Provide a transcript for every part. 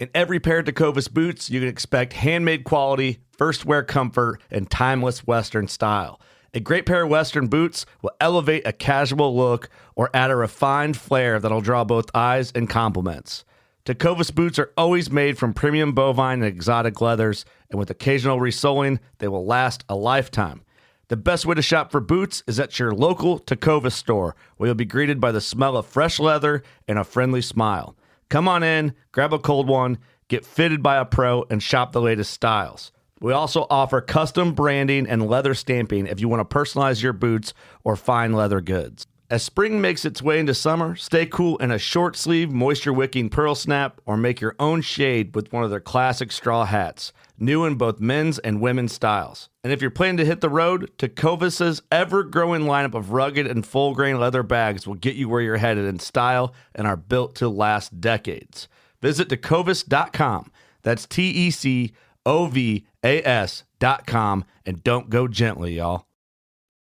In every pair of Tecovas boots, you can expect handmade quality, first wear comfort, and timeless Western style. A great pair of Western boots will elevate a casual look or add a refined flair that'll draw both eyes and compliments. Tecovas boots are always made from premium bovine and exotic leathers, and with occasional resoling, they will last a lifetime. The best way to shop for boots is at your local Tecovas store, where you'll be greeted by the smell of fresh leather and a friendly smile. Come on in, grab a cold one, get fitted by a pro, and shop the latest styles. We also offer custom branding and leather stamping if you want to personalize your boots or fine leather goods. As spring makes its way into summer, stay cool in a short sleeve, moisture-wicking pearl snap, or make your own shade with one of their classic straw hats, new in both men's and women's styles. And if you're planning to hit the road, Tecovas' ever-growing lineup of rugged and full-grain leather bags will get you where you're headed in style and are built to last decades. Visit Tecovas.com. That's TECOVAS.com, and don't go gently, y'all.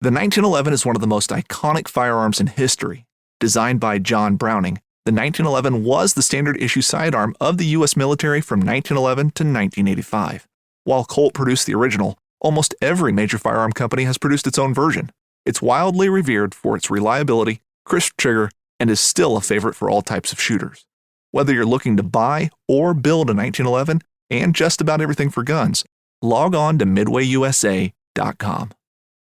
The 1911 is one of the most iconic firearms in history. Designed by John Browning, the 1911 was the standard issue sidearm of the U.S. military from 1911 to 1985. While Colt produced the original, almost every major firearm company has produced its own version. It's wildly revered for its reliability, crisp trigger, and is still a favorite for all types of shooters. Whether you're looking to buy or build a 1911 and just about everything for guns, log on to MidwayUSA.com.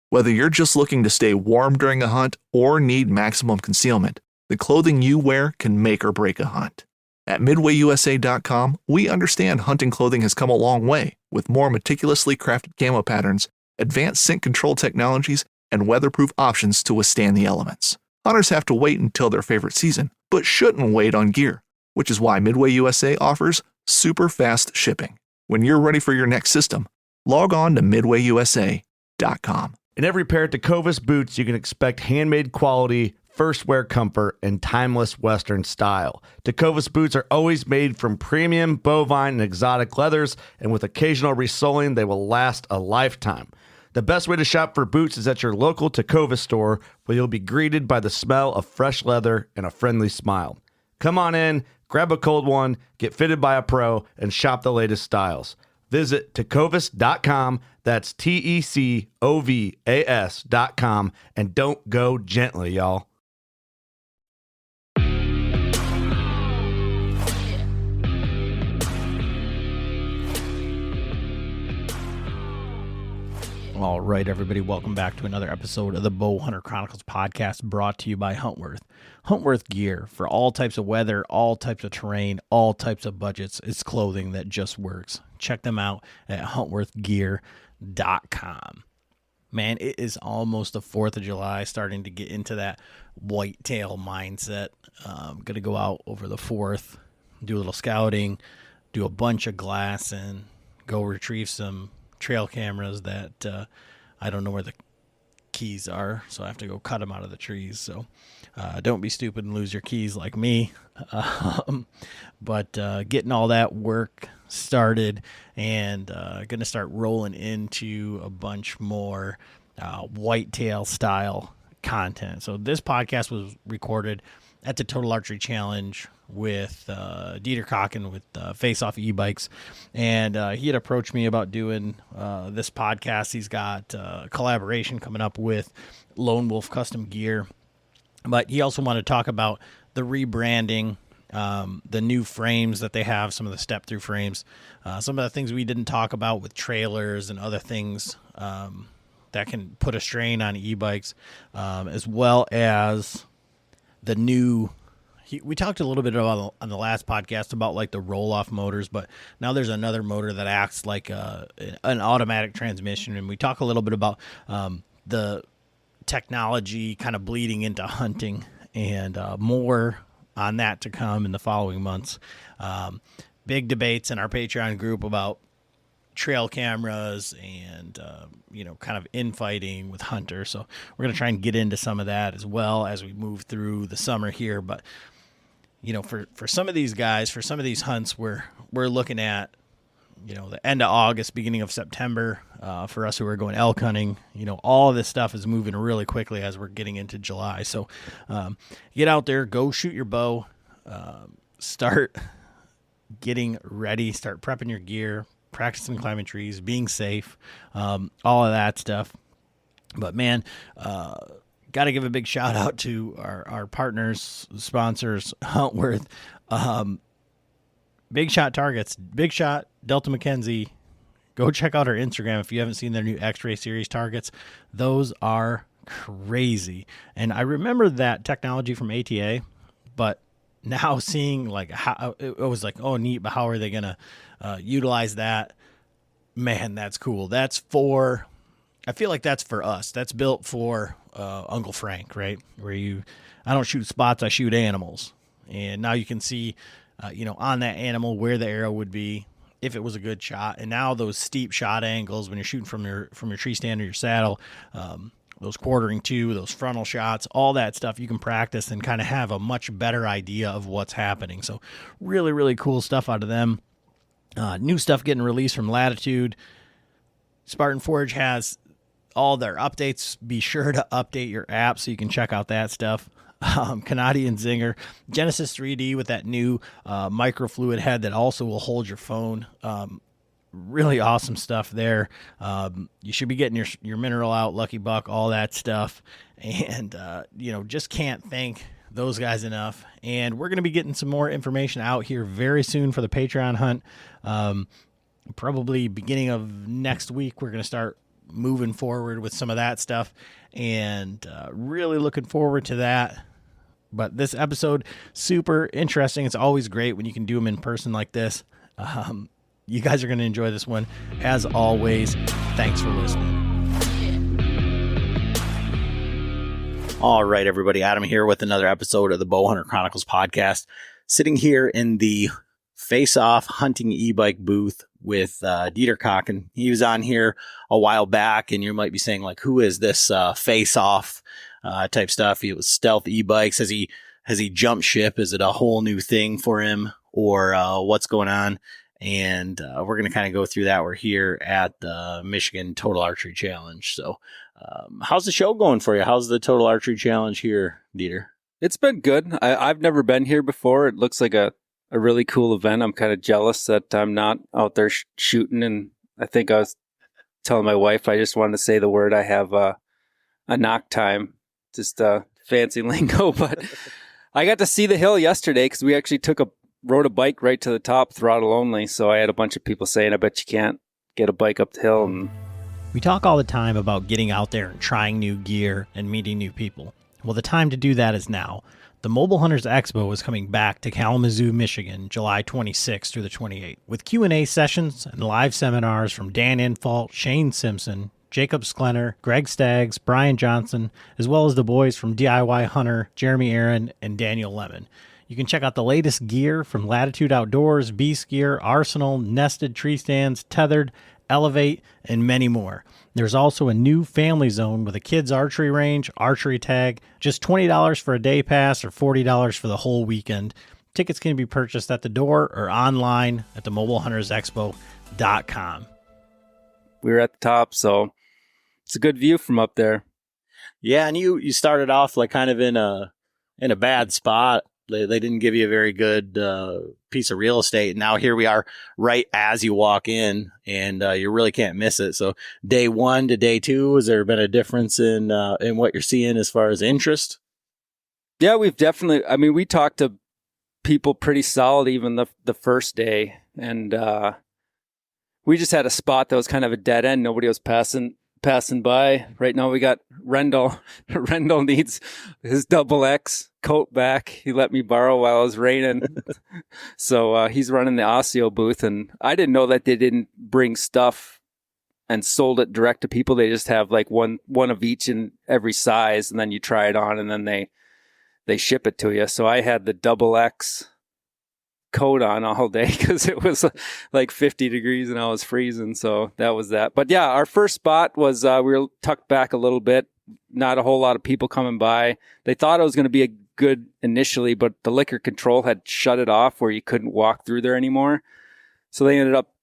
Whether you're just looking to stay warm during a hunt or need maximum concealment, the clothing you wear can make or break a hunt. At MidwayUSA.com, we understand hunting clothing has come a long way with more meticulously crafted camo patterns, advanced scent control technologies, and weatherproof options to withstand the elements. Hunters have to wait until their favorite season, but shouldn't wait on gear, which is why Midway USA offers super fast shipping. When you're ready for your next system, log on to MidwayUSA.com. In every pair of Tecovas boots, you can expect handmade quality, first wear comfort, and timeless Western style. Tecovas boots are always made from premium bovine and exotic leathers, and with occasional resoling, they will last a lifetime. The best way to shop for boots is at your local Tecovas store, where you'll be greeted by the smell of fresh leather and a friendly smile. Come on in, grab a cold one, get fitted by a pro, and shop the latest styles. Visit Tecovas.com, that's TECOVAS.com, and don't go gently, y'all. All right, everybody, welcome back to another episode of the Bowhunter Chronicles podcast, brought to you by Huntworth. Huntworth gear for all types of weather, all types of terrain, all types of budgets. It's clothing that just works. Check them out at huntworthgear.com. Man, it is almost the 4th of July, starting to get into that whitetail mindset. I'm going to go out over the 4th, do a little scouting, do a bunch of glass, and go retrieve some trail cameras that I don't know where the keys are, so I have to go cut them out of the trees. So don't be stupid and lose your keys like me. But getting all that work started, and going to start rolling into a bunch more whitetail style content. So this podcast was recorded at the Total Archery Challenge with Dieter Kochan with Face Off E-Bikes, and he had approached me about doing this podcast. He's got a collaboration coming up with Lone Wolf Custom Gear, but he also wanted to talk about the rebranding, the new frames that they have, some of the step-through frames, some of the things we didn't talk about with trailers and other things that can put a strain on e-bikes, as well as the new... We talked a little bit about on the last podcast about like the roll-off motors, but now there's another motor that acts like an automatic transmission, and we talk a little bit about the technology kind of bleeding into hunting, and more on that to come in the following months. Big debates in our Patreon group about trail cameras and kind of infighting with hunters. So we're going to try and get into some of that as well as we move through the summer here. But for some of these guys, for some of these hunts, we're looking at the end of August, beginning of September. For us who are going elk hunting, all of this stuff is moving really quickly as we're getting into July. So get out there, go shoot your bow, start getting ready, start prepping your gear, practicing climbing trees, being safe, all of that stuff. But man, got to give a big shout out to our partners, sponsors, Huntworth, Big Shot Targets, Big Shot, Delta McKenzie. Go check out our Instagram if you haven't seen their new X-Ray series targets. Those are crazy. And I remember that technology from ATA, but now seeing like how it was like, oh, neat, but how are they going to utilize that? Man, that's cool. I feel like that's for us. That's built for Uncle Frank, right? I don't shoot spots, I shoot animals. And now you can see, on that animal where the arrow would be if it was a good shot. And now those steep shot angles when you're shooting from your tree stand or your saddle, those quartering to, those frontal shots, all that stuff you can practice and kind of have a much better idea of what's happening. So really, really cool stuff out of them. New stuff getting released from Latitude. Spartan Forge has all their updates. Be sure to update your app so you can check out that stuff. Canadian Zinger, Genesis 3D with that new microfluid head that also will hold your phone. Really awesome stuff there. You should be getting your mineral out, Lucky Buck, all that stuff. And, just can't thank those guys enough. And we're going to be getting some more information out here very soon for the Patreon hunt. Probably beginning of next week, we're going to start moving forward with some of that stuff, and really looking forward to that. But this episode, super interesting. It's always great when you can do them in person like this. You guys are going to enjoy this one. As always, thanks for listening. All right, everybody. Adam here with another episode of the Bowhunter Chronicles podcast. Sitting here in the face-off hunting e-bike booth with Dieter Kochan. He was on here a while back, and you might be saying, like, who is this face-off type stuff? It was stealth e-bikes. Has he jumped ship? Is it a whole new thing for him, or what's going on? And we're going to kind of go through that. We're here at the Michigan Total Archery Challenge. So how's the show going for you? How's the Total Archery Challenge here, Dieter? It's been good. I've never been here before. It looks like a really cool event. I'm kind of jealous that I'm not out there shooting. And I think I was telling my wife, I just wanted to say the word. I have a knock time, just fancy lingo. But I got to see the hill yesterday because we actually rode a bike right to the top, throttle only. So I had a bunch of people saying, I bet you can't get a bike up the hill. And we talk all the time about getting out there and trying new gear and meeting new people. Well, the time to do that is now. The Mobile Hunters Expo is coming back to Kalamazoo, Michigan, July 26th through the 28th, with Q&A sessions and live seminars from Dan Infalt, Shane Simpson, Jacob Sklenner, Greg Staggs, Brian Johnson, as well as the boys from DIY Hunter, Jeremy Aaron, and Daniel Lemon. You can check out the latest gear from Latitude Outdoors, Beast Gear, Arsenal, Nested Tree Stands, Tethered, Elevate, and many more. There's also a new family zone with a kids archery range, archery tag, just $20 for a day pass or $40 for the whole weekend. Tickets can be purchased at the door or online at themobilehuntersexpo.com. we were at the top, so it's a good view from up there. Yeah, and you started off like kind of in a bad spot. They didn't give you a very good piece of real estate. And now here we are right as you walk in, and you really can't miss it. So day one to day two, has there been a difference in what you're seeing as far as interest? Yeah, we've definitely, we talked to people pretty solid even the first day. And we just had a spot that was kind of a dead end. Nobody was passing by. Right now we got Rendell. Rendell needs his double X coat back. He let me borrow while it was raining. So he's running the Osseo booth, and I didn't know that they didn't bring stuff and sold it direct to people. They just have like one of each in every size, and then you try it on, and then they ship it to you. So I had the double X coat on all day because it was like 50 degrees and I was freezing. So that was that. But yeah, our first spot was we were tucked back a little bit. Not a whole lot of people coming by. They thought it was going to be a good initially, but the liquor control had shut it off where you couldn't walk through there anymore. So they ended up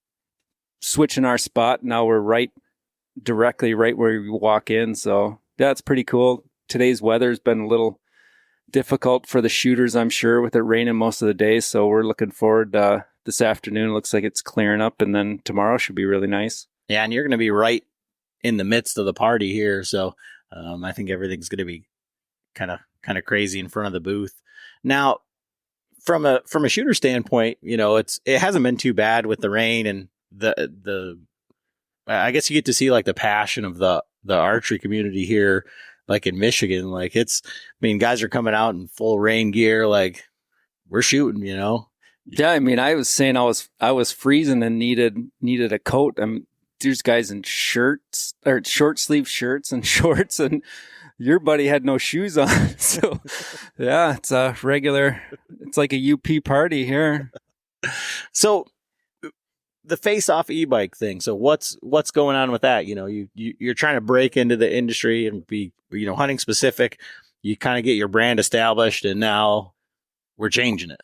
switching our spot. Now we're directly right where we walk in. So that's pretty cool. Today's weather's been a little difficult for the shooters, I'm sure, with it raining most of the day. So we're looking forward to this afternoon. It looks like it's clearing up, and then tomorrow should be really nice. Yeah, and you're going to be right in the midst of the party here, so I think everything's going to be kind of crazy in front of the booth. Now, from a shooter standpoint, it hasn't been too bad with the rain and the I guess you get to see like the passion of the archery community here, like in Michigan. Like guys are coming out in full rain gear, like we're shooting, Yeah, I was saying I was freezing and needed a coat. There's guys in shirts or short sleeve shirts and shorts, and your buddy had no shoes on. So yeah, it's like a UP party here. So the face-off e-bike thing. So what's going on with that? You're trying to break into the industry and be, hunting specific. You kind of get your brand established, and now we're changing it.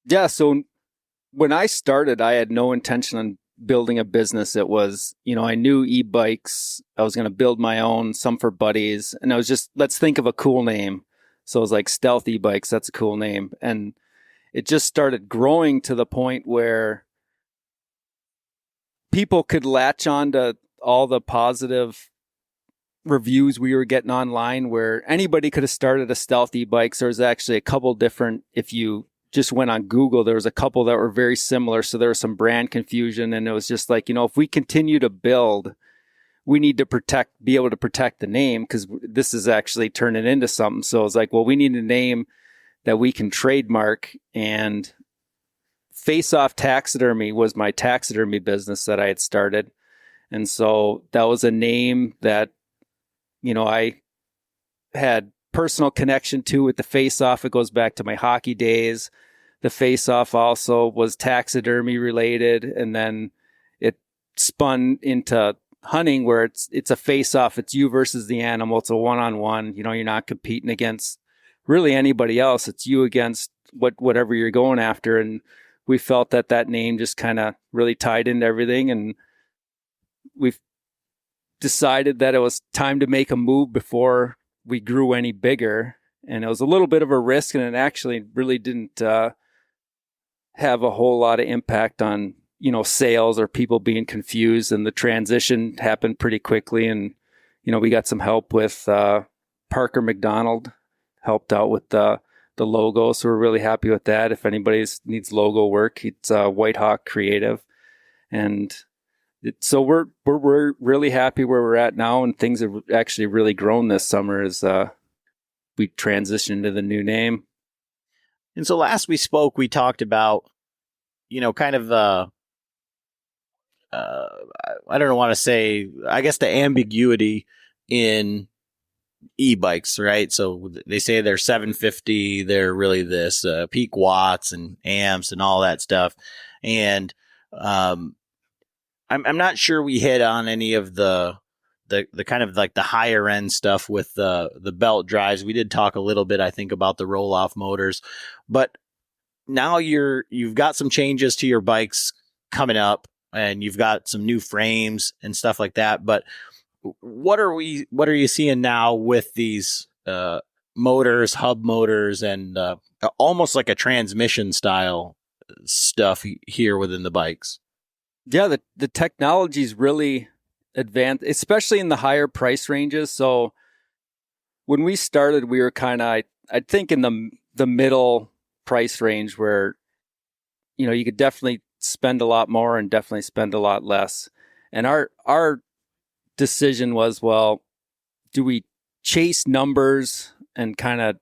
Yeah. So when I started, I had no intention on building a business. It was, I knew e-bikes. I was going to build my own, some for buddies. And I was just, let's think of a cool name. So it was like Stealth E-Bikes. That's a cool name. And it just started growing to the point where people could latch on to all the positive reviews we were getting online, where anybody could have started a Stealth E-Bikes. There was actually a couple different, if you just went on Google, there was a couple that were very similar. So there was some brand confusion, and it was just like, if we continue to build, we need to be able to protect the name, because this is actually turning into something. So it's like, well, we need a name that we can trademark. And Face Off Taxidermy was my taxidermy business that I had started. And so that was a name that, I had personal connection to with the Face Off. It goes back to my hockey days. The Face Off also was taxidermy related, and then it spun into hunting, where it's a face off. It's you versus the animal. It's a one-on-one. You're not competing against really anybody else. It's you against whatever you're going after. And we felt that name just kind of really tied into everything, and we've decided that it was time to make a move before we grew any bigger. And it was a little bit of a risk, and it actually really didn't have a whole lot of impact on, sales or people being confused. And the transition happened pretty quickly. And, we got some help with Parker McDonald, helped out with the logo. So we're really happy with that. If anybody needs logo work, it's White Hawk Creative. And so we're really happy where we're at now, and things have actually really grown this summer as we transitioned to the new name. And so last we spoke, we talked about, kind of I don't want to say, I guess, the ambiguity in e-bikes, right? So they say they're 750, they're really this peak watts and amps and all that stuff. And I'm not sure we hit on any of the kind of like the higher end stuff with the belt drives. We did talk a little bit, I think, about the roll off motors, but now you've got some changes to your bikes coming up, and you've got some new frames and stuff like that. But what are you seeing now with these motors, hub motors, and almost like a transmission style stuff here within the bikes? Yeah, the technology's really advanced, especially in the higher price ranges. So when we started, we were kind of, I think, in the middle price range, where, you could definitely spend a lot more and definitely spend a lot less. And our decision was, well, do we chase numbers and kind of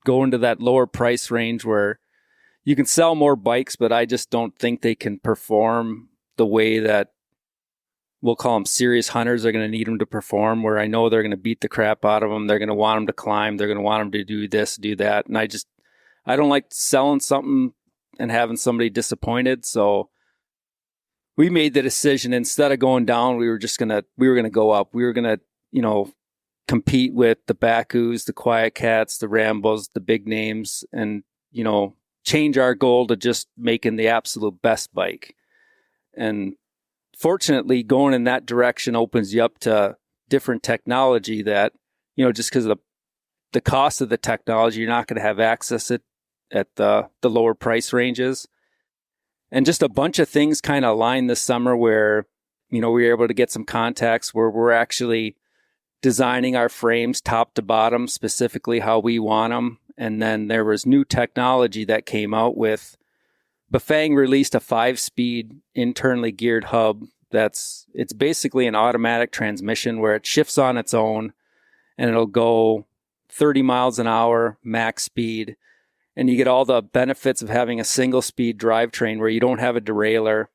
go into that lower price range where you can sell more bikes, but I just don't think they can perform the way that we'll call them serious hunters are going to need them to perform, where I know they're going to beat the crap out of them. They're going to want them to climb. They're going to want them to do this, do that. And I don't like selling something and having somebody disappointed. So we made the decision, instead of going down, we were going to go up. We were going to, compete with the Bakus, the Quiet Cats, the Rambos, the big names, and, change our goal to just making the absolute best bike. And fortunately, going in that direction opens you up to different technology that, just because of the cost of the technology, you're not going to have access at the lower price ranges. And just a bunch of things kind of aligned this summer where, we were able to get some contacts where we're actually designing our frames top to bottom, specifically how we want them. And then there was new technology that came out with Bafang released a 5-speed internally geared hub. It's basically an automatic transmission where it shifts on its own and it'll go 30 miles an hour max speed. And you get all the benefits of having a single speed drivetrain where you don't have a derailleur,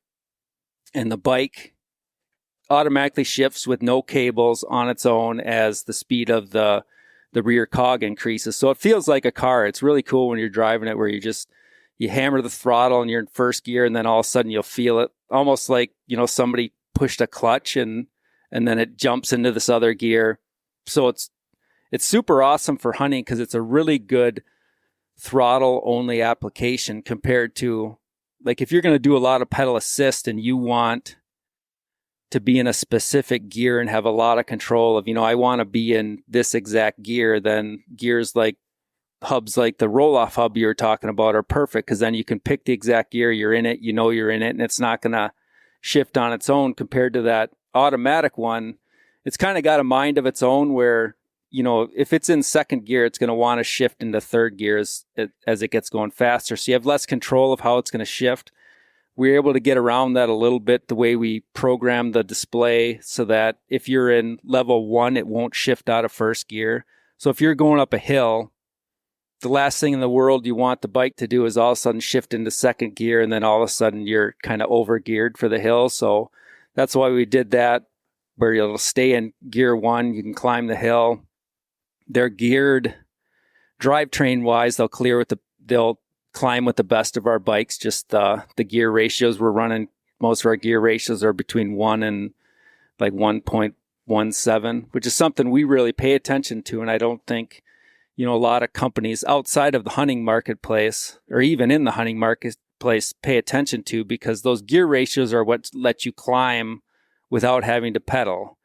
and the bike automatically shifts with no cables on its own as the speed of the rear cog increases. So it feels like a car. It's really cool when you're driving it, where you hammer the throttle and you're in first gear, and then all of a sudden you'll feel it almost like, somebody pushed a clutch and then it jumps into this other gear. So it's super awesome for hunting because it's a really good throttle only application compared to, like, if you're going to do a lot of pedal assist and you want to be in a specific gear and have a lot of control of, I want to be in this exact gear, then gears like hubs like the roll-off hub you were talking about are perfect, because then you can pick the exact gear, you're in it, you're in it, and it's not going to shift on its own. Compared to that automatic one, it's kind of got a mind of its own where, if it's in second gear, it's going to want to shift into third gear as it gets going faster. So you have less control of how it's going to shift. We're able to get around that a little bit the way we program the display so that if you're in level 1, it won't shift out of first gear. So if you're going up a hill, the last thing in the world you want the bike to do is all of a sudden shift into second gear, and then all of a sudden you're kind of over geared for the hill. So that's why we did that, where you'll stay in gear 1, you can climb the hill. They're geared drivetrain wise. They'll climb with the best of our bikes. Just the gear ratios we're running, most of our gear ratios are between 1 and like 1.17, which is something we really pay attention to. And I don't think, a lot of companies outside of the hunting marketplace or even in the hunting marketplace pay attention to, because those gear ratios are what let you climb without having to pedal.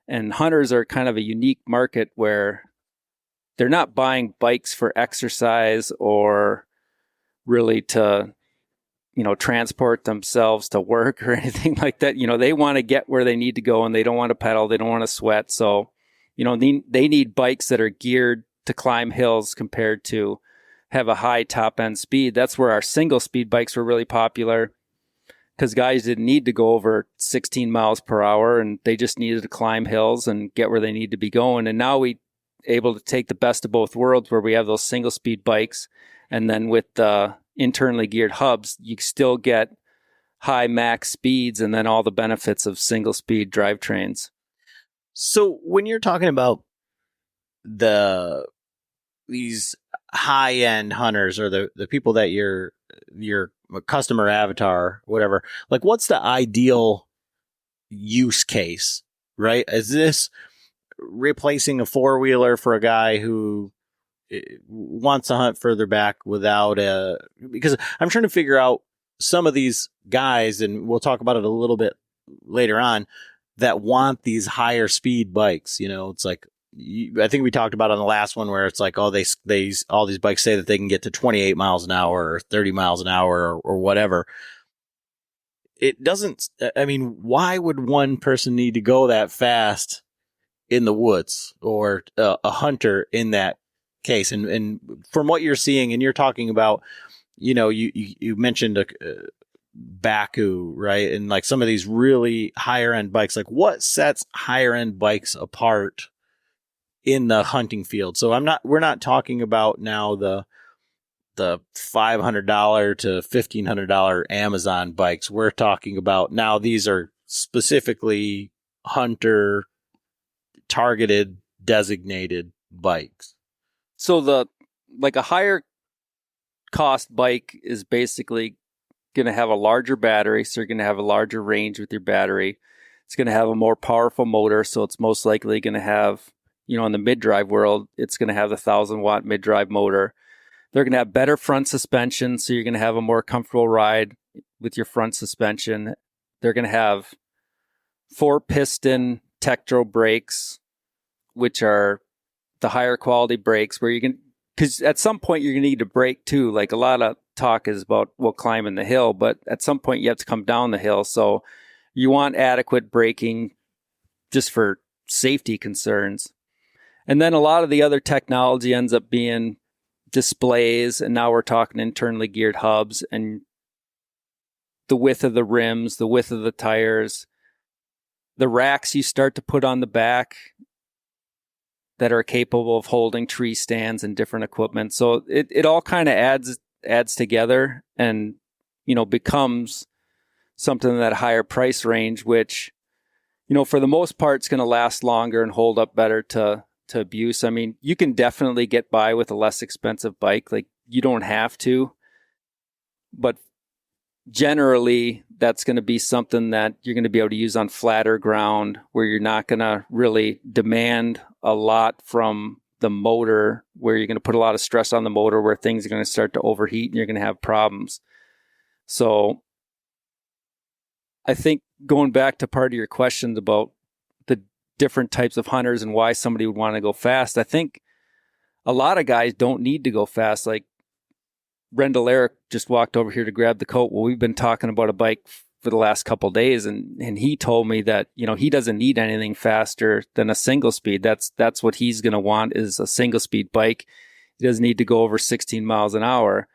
And hunters are kind of a unique market where they're not buying bikes for exercise or really to, transport themselves to work or anything like that. They want to get where they need to go and they don't want to pedal. They don't want to sweat. So, they need bikes that are geared to climb hills compared to have a high top end speed. That's where our single speed bikes were really popular, because guys didn't need to go over 16 miles per hour and they just needed to climb hills and get where they need to be going. And now we able to take the best of both worlds, where we have those single speed bikes, and then with the internally geared hubs, you still get high max speeds and then all the benefits of single speed drivetrains. So when you're talking about these high end hunters, or the people that your customer avatar, whatever, like, what's the ideal use case, right? Is this replacing a 4-wheeler for a guy who wants to hunt further back because I'm trying to figure out some of these guys, and we'll talk about it a little bit later on, that want these higher speed bikes. It's like, I think we talked about on the last one where it's like, all these bikes say that they can get to 28 miles an hour or 30 miles an hour or whatever. It doesn't, why would one person need to go that fast in the woods, or a hunter in that case? And from what you're seeing, and you're talking about, you mentioned Baku, right? And like some of these really higher end bikes, like what sets higher end bikes apart in the hunting field? So we're not talking about now the $500 to $1,500 Amazon bikes. We're talking about now these are specifically hunter targeted, designated bikes. So a higher cost bike is basically going to have a larger battery, so you're going to have a larger range with your battery. It's going to have a more powerful motor, so it's most likely going to have, in the mid-drive world, it's going to have the 1,000-watt mid-drive motor. They're going to have better front suspension, so you're going to have a more comfortable ride with your front suspension. They're going to have 4-piston Tektro brakes, which are the higher quality brakes, where you can, because at some point you're going to need to brake too. Like a lot of talk is about, well, climbing the hill, but at some point you have to come down the hill. So you want adequate braking just for safety concerns. And then a lot of the other technology ends up being displays, and now we're talking internally geared hubs and the width of the rims, the width of the tires, the racks you start to put on the back that are capable of holding tree stands and different equipment. So it all kind of adds together and, becomes something in that higher price range, which, for the most part, it's going to last longer and hold up better to abuse. I mean, you can definitely get by with a less expensive bike. Like, you don't have to, but generally that's going to be something that you're going to be able to use on flatter ground where you're not going to really demand a lot from the motor, where you're going to put a lot of stress on the motor, where things are going to start to overheat and you're going to have problems. So I think going back to part of your questions about the different types of hunters and why somebody would want to go fast, I think a lot of guys don't need to go fast. Like, Rendell Eric just walked over here to grab the coat. Well, we've been talking about a bike for the last couple of days, and he told me that, he doesn't need anything faster than a single speed. That's what he's going to want, is a single speed bike. He doesn't need to go over 16 miles an hour.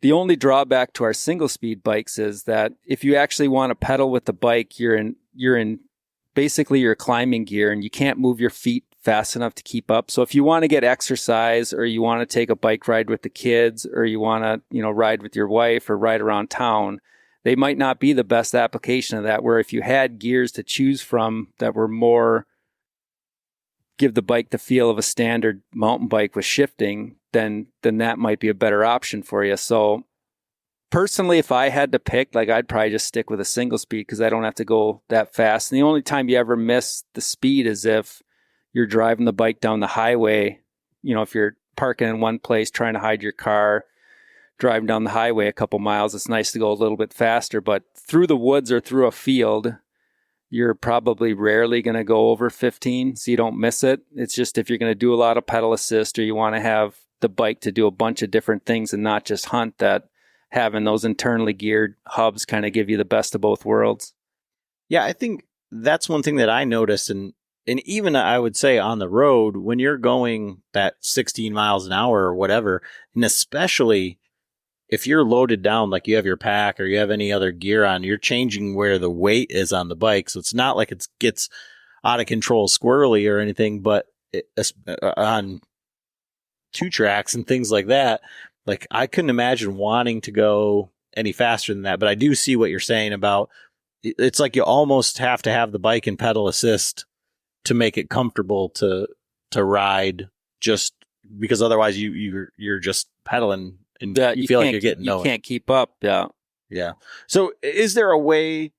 The only drawback to our single speed bikes is that if you actually want to pedal with the bike, you're in basically your climbing gear, and you can't move your feet fast enough to keep up. So if you want to get exercise, or you want to take a bike ride with the kids, or you want to, ride with your wife or ride around town, they might not be the best application of that. Where if you had gears to choose from that were more, give the bike the feel of a standard mountain bike with shifting, then that might be a better option for you. So personally, if I had to pick, I'd probably just stick with a single speed, because I don't have to go that fast. And the only time you ever miss the speed is if you're driving the bike down the highway. If you're parking in one place, trying to hide your car, driving down the highway a couple miles, it's nice to go a little bit faster. But through the woods or through a field, you're probably rarely going to go over 15, so you don't miss it. It's just if you're going to do a lot of pedal assist, or you want to have the bike to do a bunch of different things and not just hunt, that having those internally geared hubs kind of give you the best of both worlds. Yeah, I think that's one thing that I noticed, and even I would say on the road, when you're going that 16 miles an hour or whatever, and especially if you're loaded down, like you have your pack or you have any other gear on, you're changing where the weight is on the bike. So it's not like it gets out of control squirrely or anything, but on 2 tracks and things like that, like, I couldn't imagine wanting to go any faster than that. But I do see what you're saying about, it's like you almost have to have the bike and pedal assist to make it comfortable to ride, just because otherwise you're just pedaling and you feel like you're getting nowhere. You can't keep up. Yeah. Yeah. So is there a way?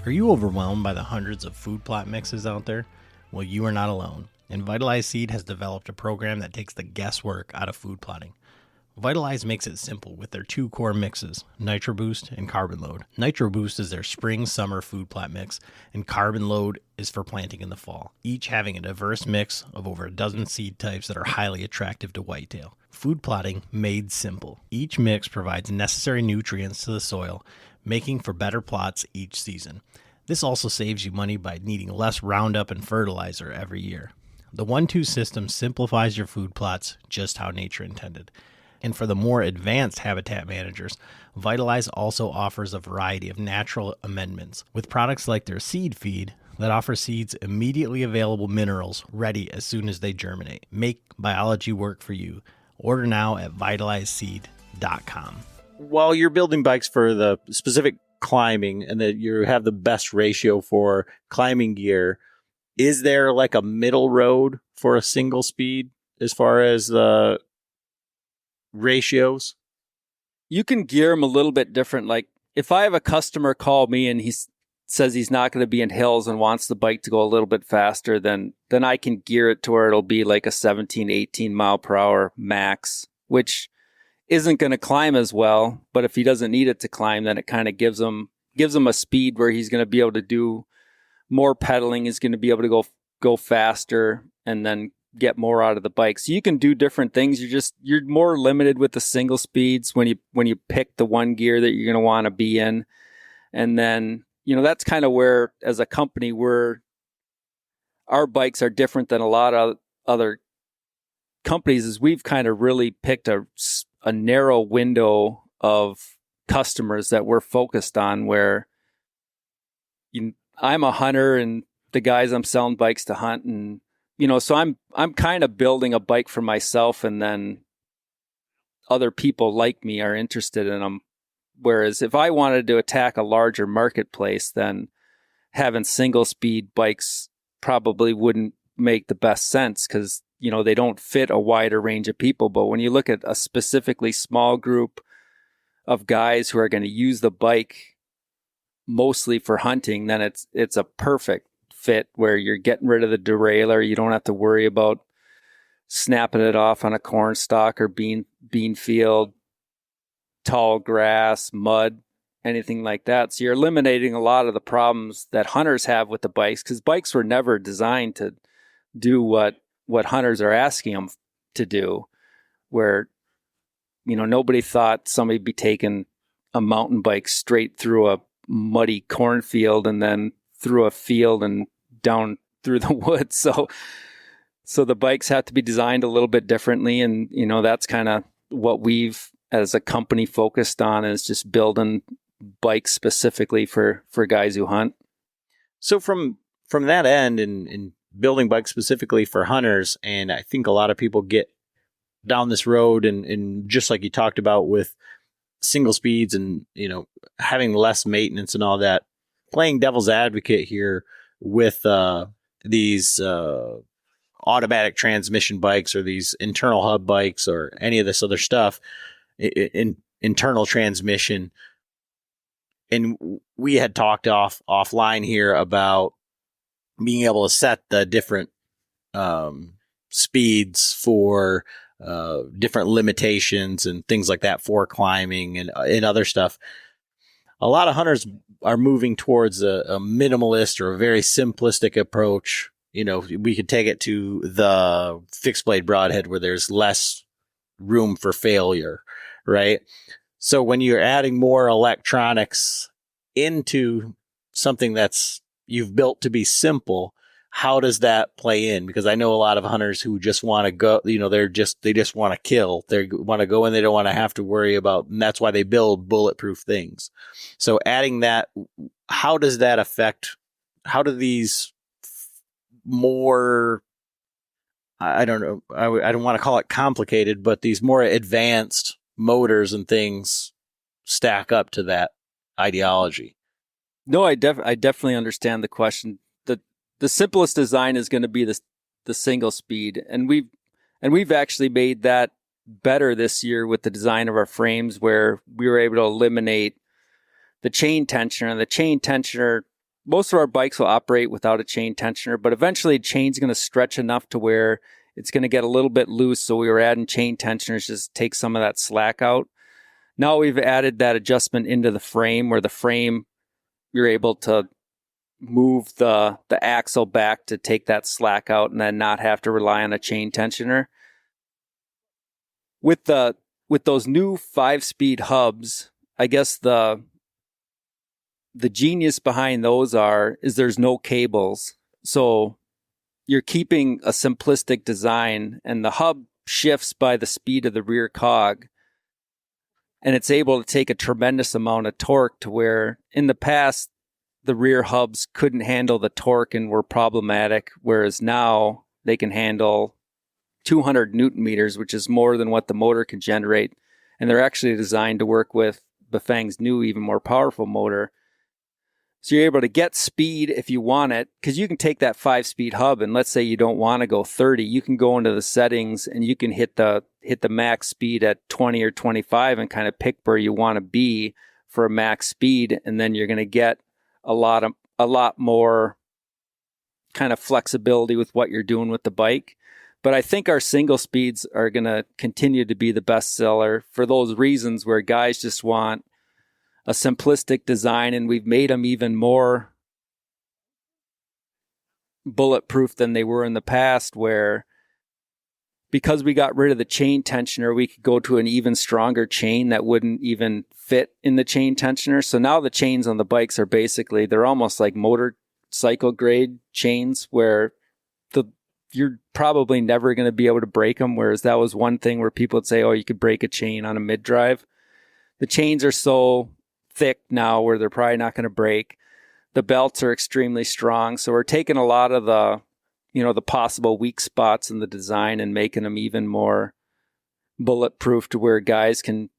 Are you overwhelmed by the hundreds of food plot mixes out there? Well, you are not alone. And Vitalize Seed has developed a program that takes the guesswork out of food plotting. Vitalize makes it simple with their 2 core mixes, Nitro Boost and Carbon Load. Nitro Boost is their spring-summer food plot mix, and Carbon Load is for planting in the fall, each having a diverse mix of over a dozen seed types that are highly attractive to whitetail. Food plotting made simple. Each mix provides necessary nutrients to the soil, making for better plots each season. This also saves you money by needing less Roundup and fertilizer every year. The 1-2 system simplifies your food plots just how nature intended. And for the more advanced habitat managers, Vitalize also offers a variety of natural amendments with products like their seed feed that offer seeds immediately available minerals ready as soon as they germinate. Make biology work for you. Order now at vitalizeseed.com. While you're building bikes for the specific climbing and that you have the best ratio for climbing gear, is there like a middle road for a single speed as far as the ratios? You can gear them a little bit different. Like, if I have a customer call me and he says he's not going to be in hills and wants the bike to go a little bit faster, then I can gear it to where it'll be like a 17, 18 mile per hour max, which isn't going to climb as well. But if he doesn't need it to climb, then it kind of gives him a speed where he's going to be able to do more pedaling, is going to be able to go faster, and then get more out of the bike. So you can do different things. You're more limited with the single speeds when you pick the one gear that you're going to want to be in. And then, that's kind of where, as a company, our bikes are different than a lot of other companies, is we've kind of really picked a narrow window of customers that we're focused on, where I'm a hunter and the guys I'm selling bikes to hunt, and so I'm kind of building a bike for myself, and then other people like me are interested in them. Whereas if I wanted to attack a larger marketplace, then having single speed bikes probably wouldn't make the best sense, because they don't fit a wider range of people. But when you look at a specifically small group of guys who are going to use the bike mostly for hunting, then it's a perfect fit, where you're getting rid of the derailleur. You don't have to worry about snapping it off on a corn stalk or bean field, tall grass, mud, anything like that. So you're eliminating a lot of the problems that hunters have with the bikes, because bikes were never designed to do what hunters are asking them to do, where nobody thought somebody'd be taking a mountain bike straight through a muddy cornfield and then through a field and down through the woods. So the bikes have to be designed a little bit differently, and that's kind of what we've, as a company, focused on, is just building bikes specifically for guys who hunt. So from that end, and building bikes specifically for hunters, and I think a lot of people get down this road, and just like you talked about with single speeds and having less maintenance and all that, playing devil's advocate here with these automatic transmission bikes, or these internal hub bikes, or any of this other stuff, in internal transmission. And we had talked offline here about being able to set the different speeds for different limitations and things like that for climbing and other stuff. A lot of hunters are moving towards a minimalist or a very simplistic approach. We could take it to the fixed blade broadhead, where there's less room for failure, right? So when you're adding more electronics into something that's you've built to be simple, how does that play in? Because I know a lot of hunters who just want to go, they just want to kill. They want to go and they don't want to have to worry about, and that's why they build bulletproof things. So adding that, how does that affect, how do these more, I don't know, I don't want to call it complicated, but these more advanced motors and things stack up to that ideology? No, I definitely understand the question. The simplest design is going to be the single speed, and we've actually made that better this year with the design of our frames, where we were able to eliminate the chain tensioner. And the chain tensioner, most of our bikes will operate without a chain tensioner, but eventually the chain's going to stretch enough to where it's going to get a little bit loose. So we were adding chain tensioners just take some of that slack out. Now we've added that adjustment into the frame, where the frame, you're able to move the axle back to take that slack out and then not have to rely on a chain tensioner. With those new 5-speed hubs, I guess the genius behind those is there's no cables. So you're keeping a simplistic design, and the hub shifts by the speed of the rear cog. And it's able to take a tremendous amount of torque, to where in the past, the rear hubs couldn't handle the torque and were problematic, whereas now they can handle 200 Newton meters, which is more than what the motor can generate. And they're actually designed to work with Bafang's new, even more powerful motor. So you're able to get speed if you want it, because you can take that 5-speed hub, and let's say you don't want to go 30, you can go into the settings and you can hit the max speed at 20 or 25 and kind of pick where you want to be for a max speed, and then you're going to get a lot more kind of flexibility with what you're doing with the bike. But I think our single speeds are going to continue to be the best seller for those reasons, where guys just want a simplistic design, and we've made them even more bulletproof than they were in the past, where because we got rid of the chain tensioner, we could go to an even stronger chain that wouldn't even fit in the chain tensioner. So now the chains on the bikes are basically, they're almost like motorcycle grade chains where you're probably never going to be able to break them. Whereas that was one thing where people would say, oh, you could break a chain on a mid-drive. The chains are so thick now where they're probably not going to break. The belts are extremely strong. So we're taking a lot of the possible weak spots in the design and making them even more bulletproof to where guys can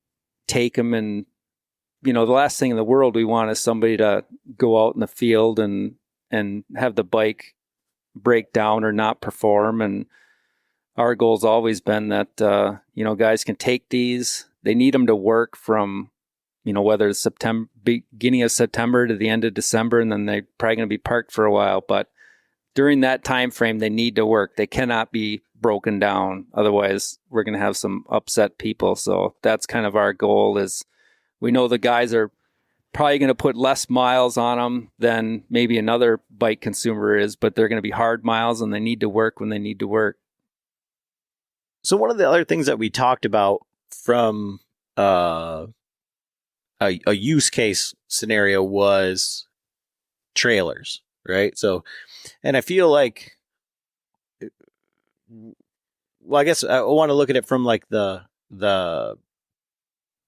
take them. And, the last thing in the world we want is somebody to go out in the field and have the bike break down or not perform. And our goal's always been that, guys can take these. They need them to work from, whether it's beginning of September to the end of December, and then they're probably going to be parked for a while. But during that time frame, they need to work. They cannot be broken down. Otherwise, we're going to have some upset people. So that's kind of our goal. Is we know the guys are probably going to put less miles on them than maybe another bike consumer is, but they're going to be hard miles and they need to work when they need to work. So one of the other things that we talked about from a use case scenario was trailers, right? So, and I feel like, well, I guess I want to look at it from like the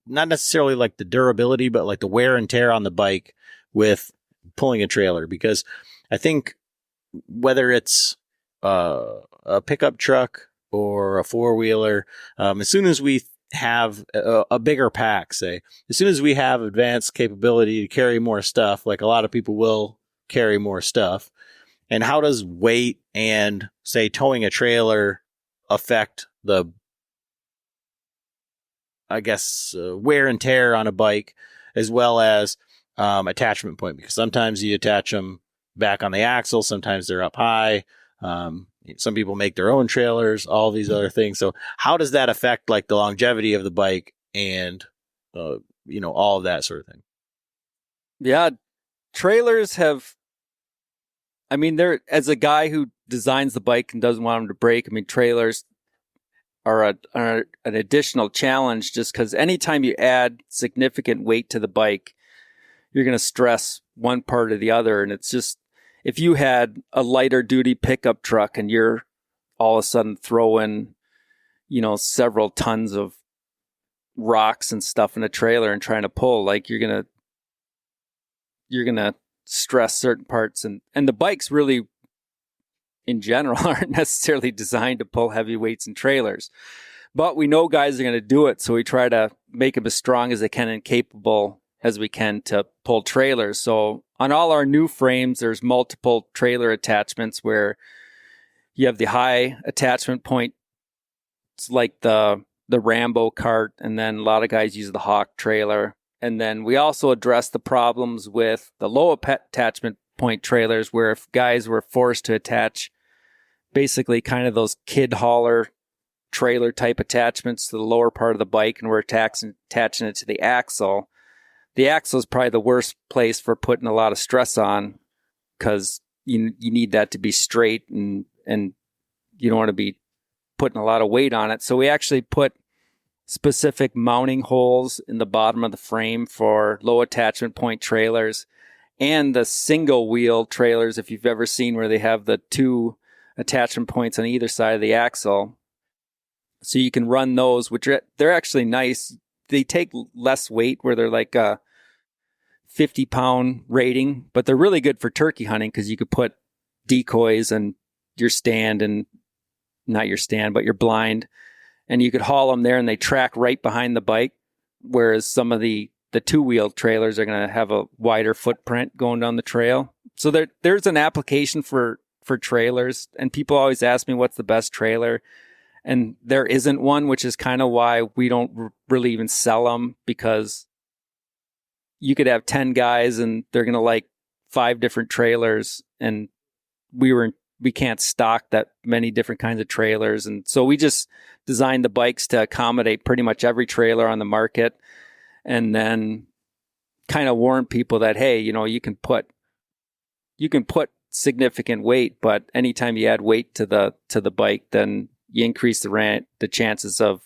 not necessarily like the durability, but like the wear and tear on the bike with pulling a trailer, because I think whether it's a pickup truck or a four-wheeler, as soon as we have a bigger pack, say, as soon as we have advanced capability to carry more stuff, like a lot of people will carry more stuff. And how does weight and, say, towing a trailer affect the, I guess, wear and tear on a bike, as well as attachment point? Because sometimes you attach them back on the axle, sometimes they're up high. Some people make their own trailers, all these other things. So how does that affect like the longevity of the bike and, all of that sort of thing? Yeah. Trailers have, they're, as a guy who designs the bike and doesn't want them to break, trailers are an additional challenge, just because anytime you add significant weight to the bike, you're going to stress one part or the other. And it's just, if you had a lighter duty pickup truck and you're all of a sudden throwing, several tons of rocks and stuff in a trailer and trying to pull, like you're going to stress certain parts. And the bikes really, in general, aren't necessarily designed to pull heavy weights in trailers. But we know guys are going to do it, so we try to make them as strong as they can and capable as we can to pull trailers. So on all our new frames, there's multiple trailer attachments where you have the high attachment point. It's like the Rambo cart, and then a lot of guys use the Hawk trailer. And then we also address the problems with the low attachment point trailers, where if guys were forced to attach basically kind of those kid hauler trailer type attachments to the lower part of the bike, and we're attaching it to the axle. The axle is probably the worst place for putting a lot of stress on, because you need that to be straight, and you don't want to be putting a lot of weight on it. So we actually put specific mounting holes in the bottom of the frame for low attachment point trailers, and the single wheel trailers, if you've ever seen where they have the two attachment points on either side of the axle. So you can run those, which they're actually nice. They take less weight, where they're like a 50-pound rating, but they're really good for turkey hunting, because you could put decoys and your stand, and not your stand, but your blind, and you could haul them there and they track right behind the bike. Whereas some of the two-wheel trailers are going to have a wider footprint going down the trail. So there's an application for trailers, and people always ask me what's the best trailer. And there isn't one, which is kind of why we don't really even sell them, because you could have 10 guys and they're going to like 5 different trailers, and we can't stock that many different kinds of trailers. And so we just designed the bikes to accommodate pretty much every trailer on the market, and then kind of warn people that, hey, you can put significant weight, but anytime you add weight to the bike, then you increase the chances of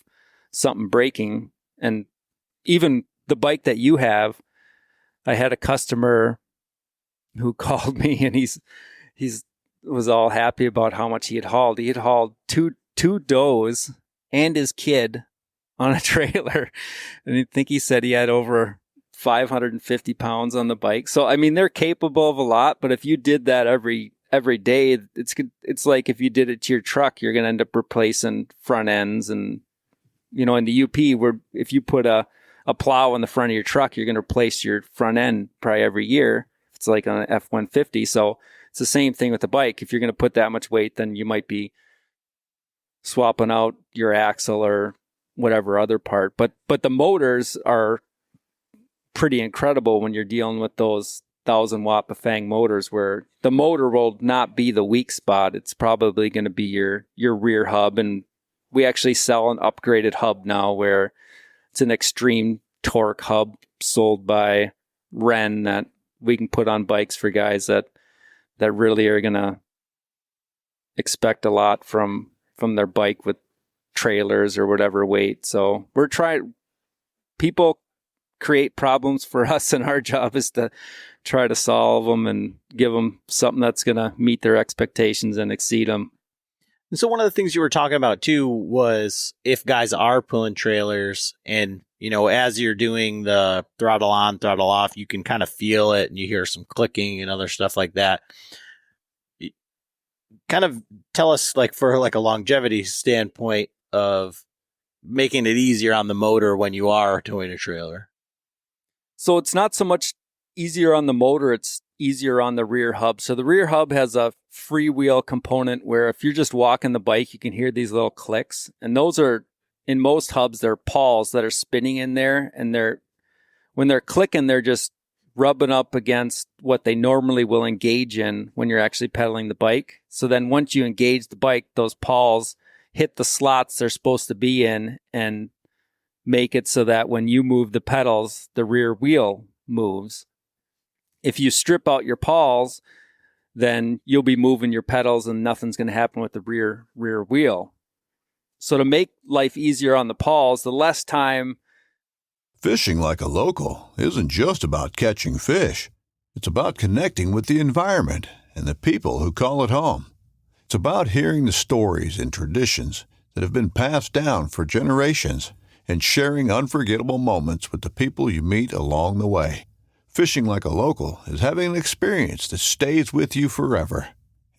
something breaking. And even the bike that you have, I had a customer who called me, and he's was all happy about how much he had hauled. He had hauled two does and his kid on a trailer, and I think he said he had over 550 pounds on the bike. So I mean, they're capable of a lot, but if you did that every day, it's like if you did it to your truck, you're going to end up replacing front ends. And in the UP, where if you put a plow on the front of your truck, you're going to replace your front end probably every year. It's like on an F-150. So it's the same thing with the bike. If you're going to put that much weight, then you might be swapping out your axle or whatever other part. But the motors are pretty incredible when you're dealing with those 1,000-watt Bafang motors, where the motor will not be the weak spot. It's probably going to be your rear hub. And we actually sell an upgraded hub now where it's an extreme torque hub sold by Ren that we can put on bikes for guys that really are going to expect a lot from their bike with trailers or whatever weight. So we're trying, people create problems for us, and our job is to try to solve them and give them something that's going to meet their expectations and exceed them. And so one of the things you were talking about too was if guys are pulling trailers and, as you're doing the throttle on, throttle off, you can kind of feel it and you hear some clicking and other stuff like that. Kind of tell us, like, for like a longevity standpoint of making it easier on the motor when you are towing a trailer. So it's not so much easier on the motor, it's easier on the rear hub. So the rear hub has a freewheel component where if you're just walking the bike, you can hear these little clicks. And those are, in most hubs, they're pawls that are spinning in there. And when they're clicking, they're just rubbing up against what they normally will engage in when you're actually pedaling the bike. So then once you engage the bike, those pawls hit the slots they're supposed to be in and make it so that when you move the pedals, the rear wheel moves. If you strip out your pawls, then you'll be moving your pedals and nothing's going to happen with the rear wheel. So to make life easier on the pawls, the less time. Fishing like a local isn't just about catching fish. It's about connecting with the environment and the people who call it home. It's about hearing the stories and traditions that have been passed down for generations and sharing unforgettable moments with the people you meet along the way. Fishing like a local is having an experience that stays with you forever.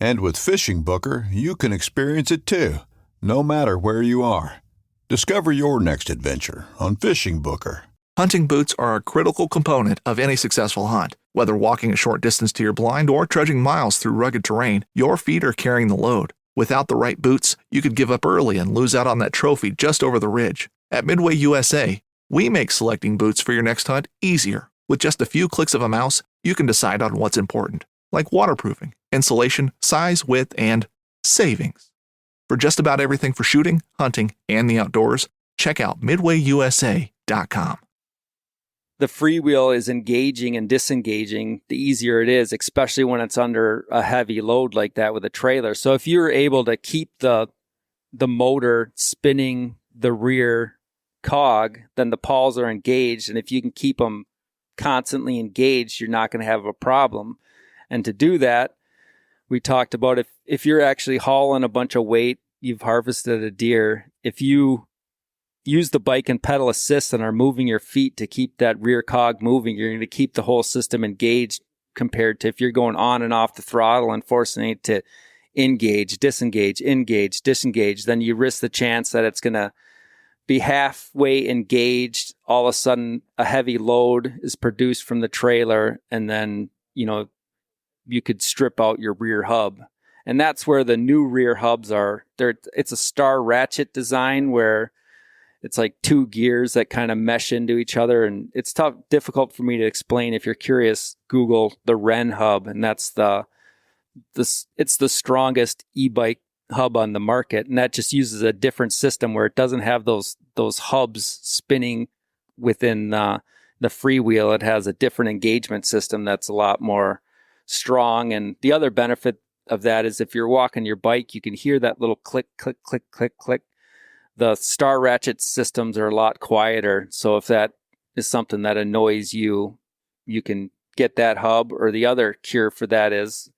And with Fishing Booker, you can experience it too, no matter where you are. Discover your next adventure on Fishing Booker. Hunting boots are a critical component of any successful hunt. Whether walking a short distance to your blind or trudging miles through rugged terrain, your feet are carrying the load. Without the right boots, you could give up early and lose out on that trophy just over the ridge. At Midway USA, we make selecting boots for your next hunt easier. With just a few clicks of a mouse, you can decide on what's important, like waterproofing, insulation, size, width, and savings. For just about everything for shooting, hunting, and the outdoors, check out MidwayUSA.com. The freewheel is engaging and disengaging, the easier it is, especially when it's under a heavy load like that with a trailer. So if you're able to keep the motor spinning the rear cog, then the pawls are engaged. And if you can keep them constantly engaged, you're not going to have a problem. And to do that, we talked about if you're actually hauling a bunch of weight, you've harvested a deer, if you use the bike and pedal assist and are moving your feet to keep that rear cog moving, you're going to keep the whole system engaged compared to if you're going on and off the throttle and forcing it to engage, disengage, engage, disengage, then you risk the chance that it's going to be halfway engaged. All of a sudden, a heavy load is produced from the trailer, and then, you could strip out your rear hub. And that's where the new rear hubs are. It's a star ratchet design where it's like two gears that kind of mesh into each other. And it's difficult for me to explain. If you're curious, Google the Ren hub, and that's it's the strongest e-bike hub on the market. And that just uses a different system where it doesn't have those hubs spinning within the freewheel. It has a different engagement system that's a lot more strong. And the other benefit of that is if you're walking your bike, you can hear that little click, click, click, click, click. The star ratchet systems are a lot quieter. So if that is something that annoys you, you can get that hub. Or the other cure for that is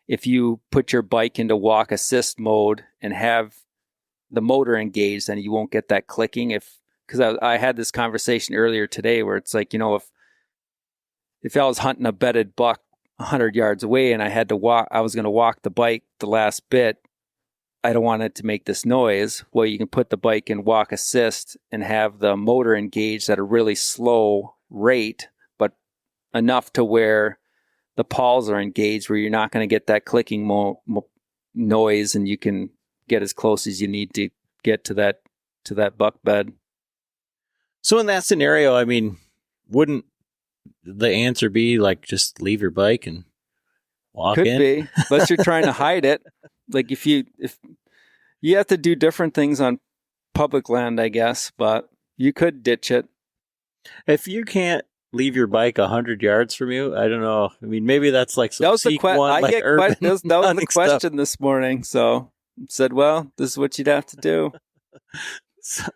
if you put your bike into walk assist mode and have the motor engaged, then you won't get that clicking. Because I had this conversation earlier today where it's like, if I was hunting a bedded buck 100 yards away and I was going to walk the bike the last bit, I don't want it to make this noise. Well, you can put the bike in walk assist and have the motor engaged at a really slow rate, but enough to where the pawls are engaged where you're not going to get that clicking noise, and you can get as close as you need to get to that buck bed. So in that scenario, I mean, wouldn't the answer be like just leave your bike and walk in? Could be, unless you're trying to hide it. Like if you have to do different things on public land, I guess, but you could ditch it. If you can't leave your bike 100 yards from you, I don't know. I mean, maybe that's like some That was the urban question stuff. this morning. So I said, well, this is what you'd have to do.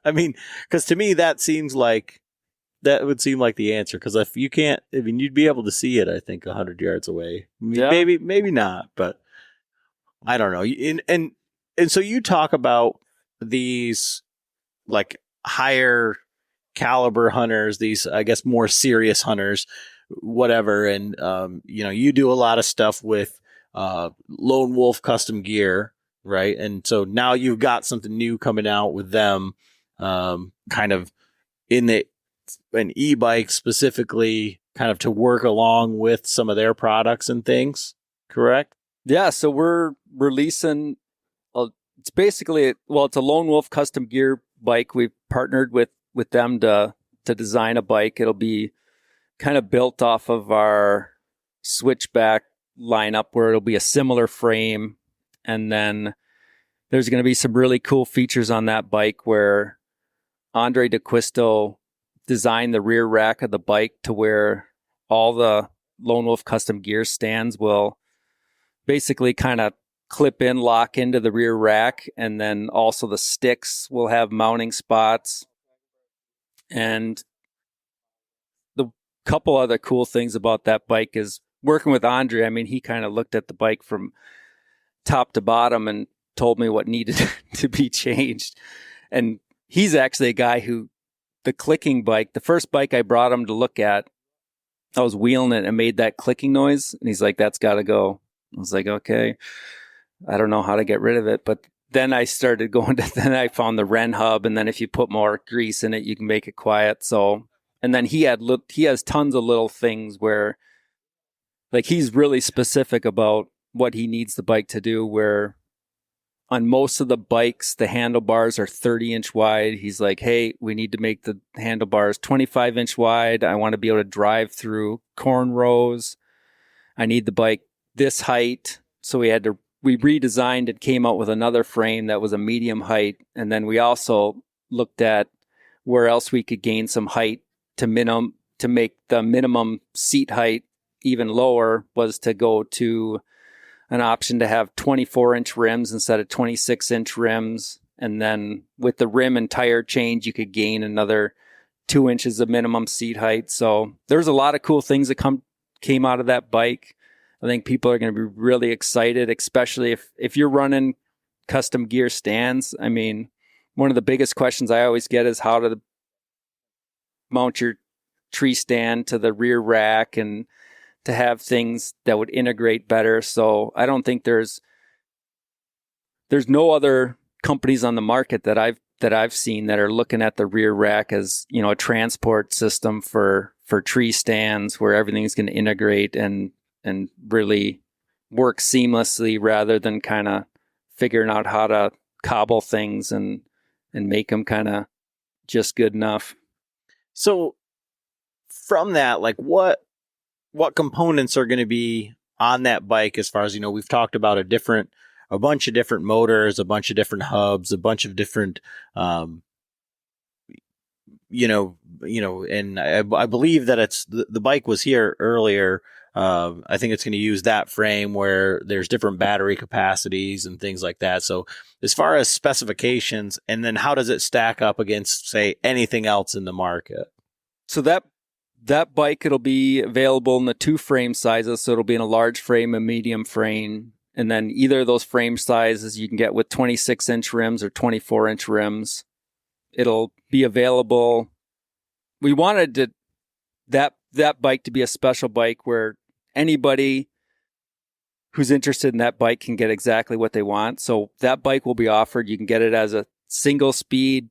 I mean, because to me, that would seem like the answer. Because if you can't, I mean, you'd be able to see it, I think, 100 yards away. I mean, Yeah. maybe not, but I don't know. And so you talk about these like higher caliber hunters, these, I guess, more serious hunters, whatever. And, you do a lot of stuff with Lone Wolf Custom Gear, right? And so now you've got something new coming out with them, kind of in an e-bike specifically, kind of to work along with some of their products and things, correct? Yeah, so we're releasing, it's basically, it's a Lone Wolf Custom Gear bike. We've partnered with them to design a bike. It'll be kind of built off of our Switchback lineup, where it'll be a similar frame. And then there's going to be some really cool features on that bike where Andre DeQuisto designed the rear rack of the bike to where all the Lone Wolf Custom Gear stands will basically kind of clip in, lock into the rear rack. And then also the sticks will have mounting spots. And the couple other cool things about that bike is working with Andre. I mean, he kind of looked at the bike from top to bottom and told me what needed to be changed. And he's actually a guy who, the clicking bike, the first bike I brought him to look at, I was wheeling it and made that clicking noise. And he's like, that's got to go. I was like, okay, I don't know how to get rid of it. But then I started then I found the Wren hub. And then if you put more grease in it, you can make it quiet. So, and then he has tons of little things where, like, he's really specific about what he needs the bike to do, where on most of the bikes, the handlebars are 30-inch wide. He's like, hey, we need to make the handlebars 25-inch wide. I want to be able to drive through corn rows. I need the bike this height. So we redesigned it, came out with another frame that was a medium height. And then we also looked at where else we could gain some height to make the minimum seat height even lower, was to go to an option to have 24-inch rims instead of 26-inch rims. And then with the rim and tire change, you could gain another 2 inches of minimum seat height. So there's a lot of cool things that came out of that bike. I think people are going to be really excited, especially if you're running custom gear stands. I mean, one of the biggest questions I always get is how to mount your tree stand to the rear rack and to have things that would integrate better. So I don't think there's no other companies on the market that I've seen that are looking at the rear rack as, a transport system for tree stands where everything's going to integrate and really work seamlessly, rather than kind of figuring out how to cobble things and make them kind of just good enough. So from that, like what components are going to be on that bike, as far as, we've talked about a bunch of different motors, a bunch of different hubs, a bunch of different and I believe that it's the bike was here earlier. I think it's going to use that frame where there's different battery capacities and things like that. So as far as specifications, and then how does it stack up against, say, anything else in the market? So that bike, it'll be available in the 2 frame sizes. So it'll be in a large frame, a medium frame. And then either of those frame sizes you can get with 26-inch rims or 24-inch rims. It'll be available. We wanted that bike to be a special bike where anybody who's interested in that bike can get exactly what they want. So that bike will be offered. You can get it as a single speed.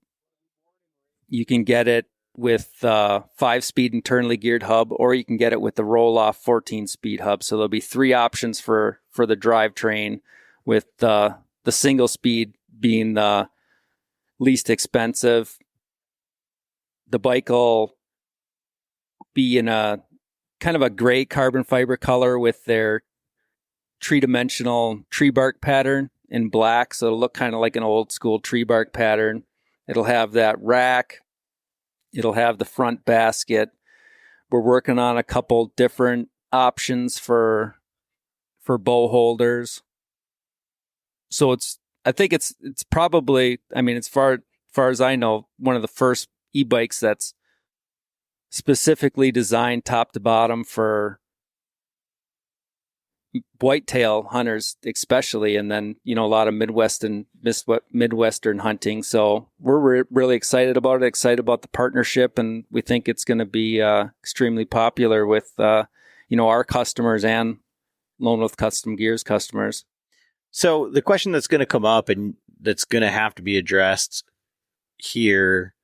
You can get it with 5-speed internally geared hub, or you can get it with the roll-off 14-speed hub. So there'll be 3 options for the drivetrain, with the single speed being the least expensive. The bike will be in a kind of a gray carbon fiber color with their 3-dimensional tree bark pattern in black. So it'll look kind of like an old school tree bark pattern. It'll have that rack. It'll have the front basket. We're working on a couple different options for bow holders. So I think it's probably, I mean, as far as I know, one of the first e-bikes that's specifically designed top to bottom for whitetail hunters, especially, and then a lot of Midwestern hunting. So we're really excited about it, excited about the partnership, and we think it's going to be extremely popular with our customers and Lone Wolf Custom Gears customers. So the question that's going to come up and that's going to have to be addressed here,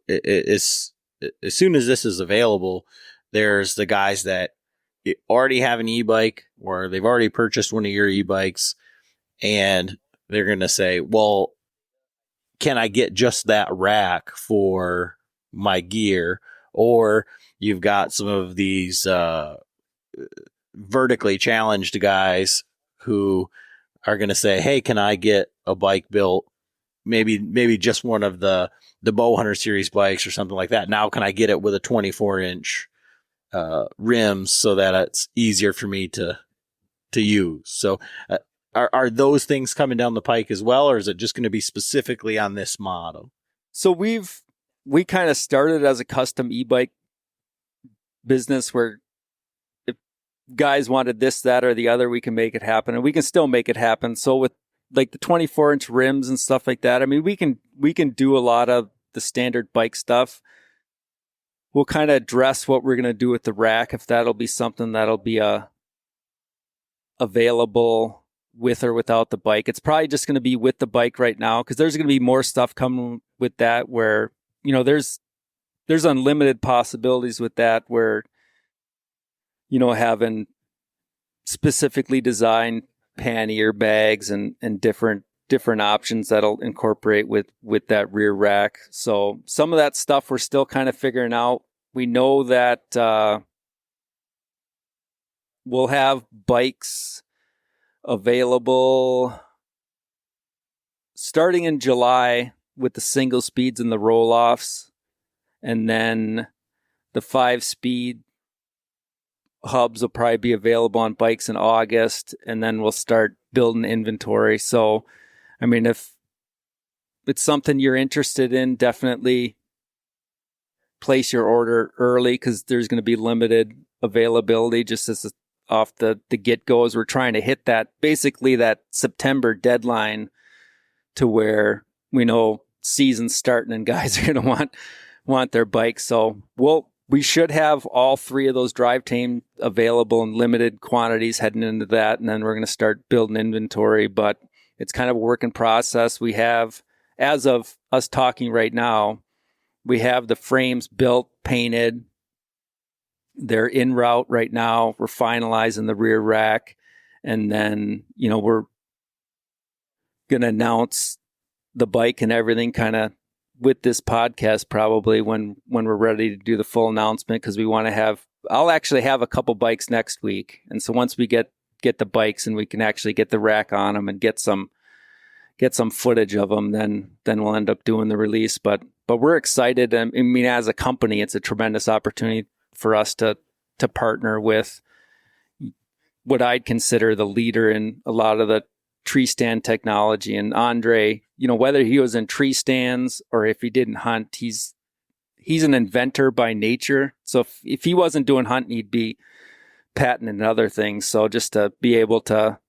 is as soon as this is available, there's the guys that already have an e-bike or they've already purchased one of your e-bikes, and they're going to say, well, can I get just that rack for my gear? Or you've got some of these vertically challenged guys who are going to say, hey, can I get a bike built? Maybe just one of the Bowhunter series bikes or something like that. Now, can I get it with a 24-inch rims so that it's easier for me to use? So are those things coming down the pike as well, or is it just going to be specifically on this model? So we kind of started as a custom e-bike business where if guys wanted this, that, or the other, we can make it happen, and we can still make it happen. So with like the 24-inch rims and stuff like that, I mean, we can do a lot of the standard bike stuff. We'll kind of address what we're going to do with the rack, if that'll be something that'll be available with or without the bike. It's probably just going to be with the bike right now, because there's going to be more stuff coming with that where, there's unlimited possibilities with that, where, having specifically designed pannier bags and different options that'll incorporate with that rear rack. So some of that stuff we're still kind of figuring out. We know that we'll have bikes available starting in July with the single speeds and the roll-offs, and then the 5-speed hubs will probably be available on bikes in August, and then we'll start building inventory. So, I mean, if it's something you're interested in, definitely place your order early, because there's going to be limited availability just as off the get-go, as we're trying to hit that September deadline, to where we know season's starting and guys are going to want their bikes. So we should have all 3 of those drive team available in limited quantities heading into that, and then we're going to start building inventory. But it's kind of a work in process. We have, as of us talking right now, we have the frames built, painted. They're en route right now. We're finalizing the rear rack, and then we're going to announce the bike and everything kind of with this podcast probably when we're ready to do the full announcement, because we want to I'll actually have a couple bikes next week. And so once we get the bikes and we can actually get the rack on them and get some footage of them, then we'll end up doing the release. But But we're excited. I mean, as a company, it's a tremendous opportunity for us to partner with what I'd consider the leader in a lot of the tree stand technology. And Andre, whether he was in tree stands or if he didn't hunt, he's an inventor by nature. So if he wasn't doing hunting, he'd be patenting other things. So just to be able to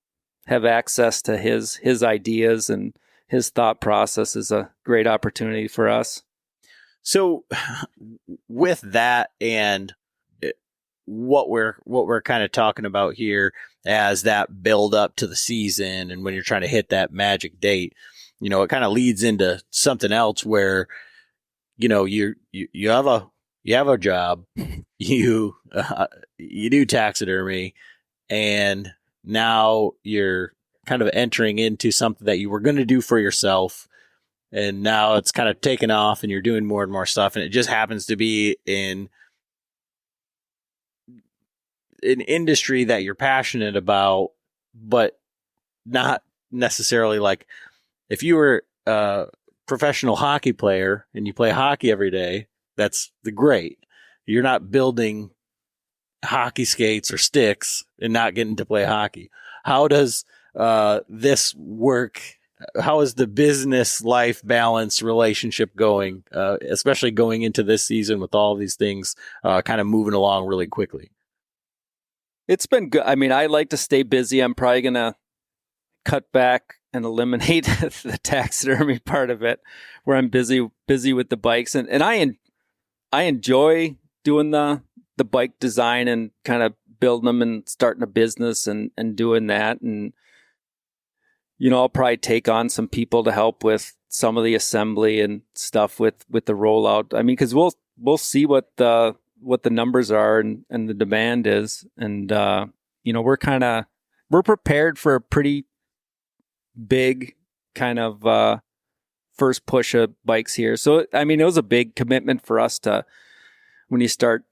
have access to his ideas and his thought process is a great opportunity for us. So with that and what we're kind of talking about here as that build up to the season and when you're trying to hit that magic date, it kind of leads into something else where, you have a job, you do taxidermy, and now you're kind of entering into something that you were going to do for yourself. And now it's kind of taken off and you're doing more and more stuff. And it just happens to be in an industry that you're passionate about, but not necessarily like if you were a professional hockey player and you play hockey every day, that's great. You're not building hockey skates or sticks and not getting to play hockey. How does this work? How is the business life balance relationship going, especially going into this season with all of these things kind of moving along really quickly? It's been good. I mean, I like to stay busy. I'm probably going to cut back and eliminate the taxidermy part of it where I'm busy with the bikes. And I enjoy doing the bike design and kind of building them and starting a business and doing that. And, I'll probably take on some people to help with some of the assembly and stuff with the rollout. I mean, because we'll see what the numbers are and the demand is. And, we're prepared for a pretty big kind of first push of bikes here. So, I mean, it was a big commitment for us when you start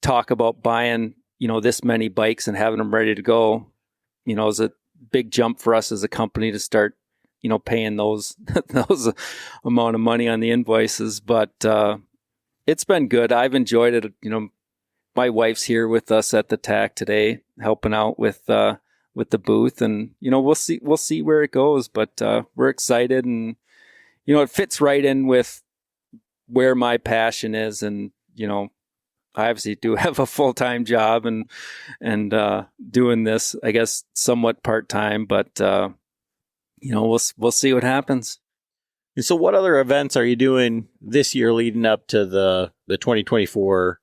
talk about buying, this many bikes and having them ready to go, it was a big jump for us as a company to start, paying those amount of money on the invoices. But it's been good. I've enjoyed it. My wife's here with us at the TAC today, helping out with the booth, and we'll see where it goes. But we're excited, and it fits right in with where my passion is, and I obviously do have a full-time job and doing this, I guess, somewhat part-time, but we'll see what happens. And so what other events are you doing this year leading up to the 2024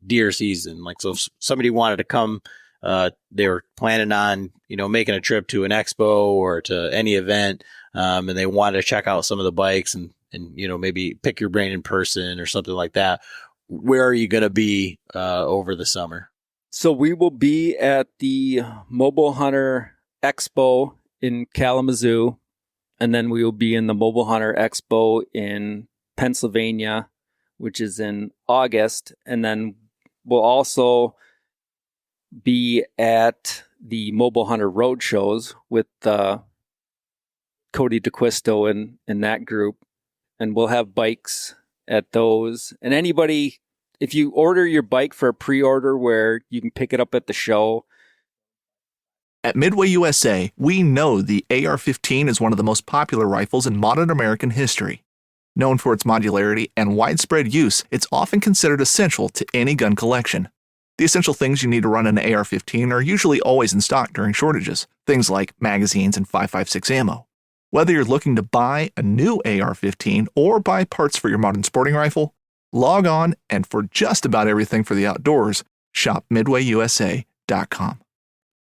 deer season? Like, so if somebody wanted to come, they were planning on, making a trip to an expo or to any event, and they wanted to check out some of the bikes and maybe pick your brain in person or something like that. Where are you going to be over the summer? So we will be at the Mobile Hunter Expo in Kalamazoo, and then we will be in the Mobile Hunter Expo in Pennsylvania, which is in August. And then we'll also be at the Mobile Hunter Road shows with Cody DeQuisto and that group. And we'll have bikes at those. And anybody, if you order your bike for a pre-order where you can pick it up at the show. At Midway USA, we know the AR-15 is one of the most popular rifles in modern American history. Known for its modularity and widespread use, it's often considered essential to any gun collection. The essential things you need to run an AR-15 are usually always in stock during shortages, things like magazines and 5.56 ammo. Whether you're looking to buy a new AR-15 or buy parts for your modern sporting rifle, log on and for just about everything for the outdoors, shop MidwayUSA.com.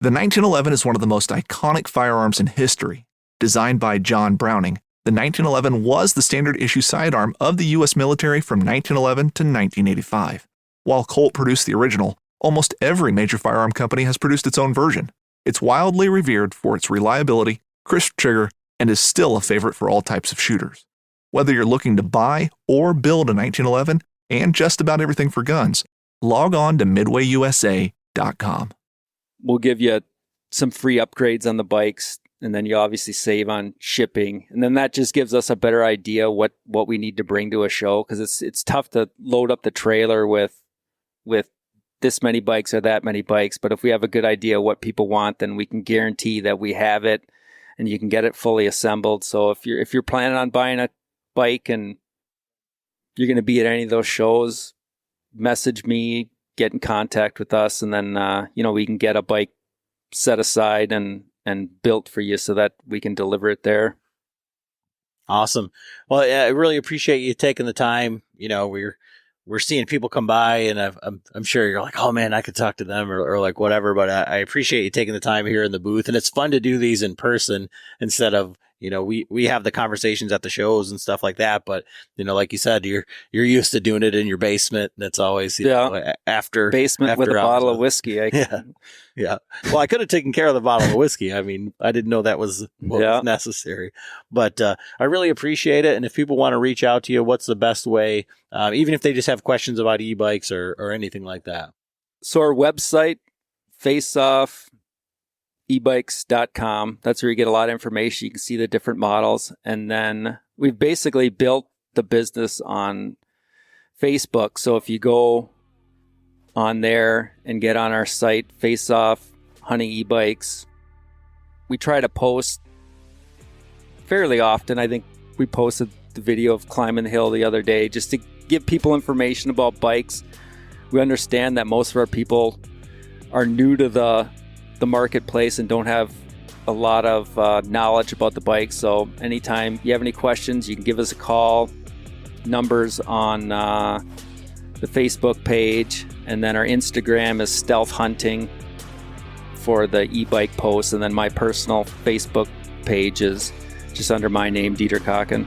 The 1911 is one of the most iconic firearms in history. Designed by John Browning, the 1911 was the standard issue sidearm of the U.S. military from 1911 to 1985. While Colt produced the original, almost every major firearm company has produced its own version. It's wildly revered for its reliability, crisp trigger, and is still a favorite for all types of shooters. Whether you're looking to buy or build a 1911 and just about everything for guns, log on to MidwayUSA.com. We'll give you some free upgrades on the bikes And then you obviously save on shipping. And then that just gives us a better idea what we need to bring to a show, because it's tough to load up the trailer with this many bikes or that many bikes. But if we have a good idea what people want, then we can guarantee that we have it and you can get it fully assembled. So if you're planning on buying a bike and you're going to be at any of those shows, message me, get in contact with us, and then we can get a bike set aside and built for you so that we can deliver it there. Awesome. Well, I really appreciate you taking the time. We're seeing people come by, and I'm sure you're like, oh man, I could talk to them or like whatever. But I appreciate you taking the time here in the booth, and it's fun to do these in person instead of, we have the conversations at the shows and stuff like that. But like you said, you're used to doing it in your basement. That's always after basement with a bottle of whiskey. Yeah. Well, I could have taken care of the bottle of whiskey. I mean, I didn't know that was what was necessary. But I really appreciate it. And if people want to reach out to you, what's the best way? Even if they just have questions about e-bikes or anything like that. So our website, faceoffebikes.com. That's where you get a lot of information. You can see the different models. And then we've basically built the business on Facebook. So if you go on there and get on our site, Face Off Hunting E-Bikes, we try to post fairly often. I think we posted the video of climbing the hill the other day just to give people information about bikes. We understand that most of our people are new to the marketplace and don't have a lot of knowledge about the bike. So anytime you have any questions, you can give us a call. Numbers on the Facebook page, and then our Instagram is Stealth Hunting for the e-bike posts, and then my personal Facebook page is just under my name, Dieter Kochan.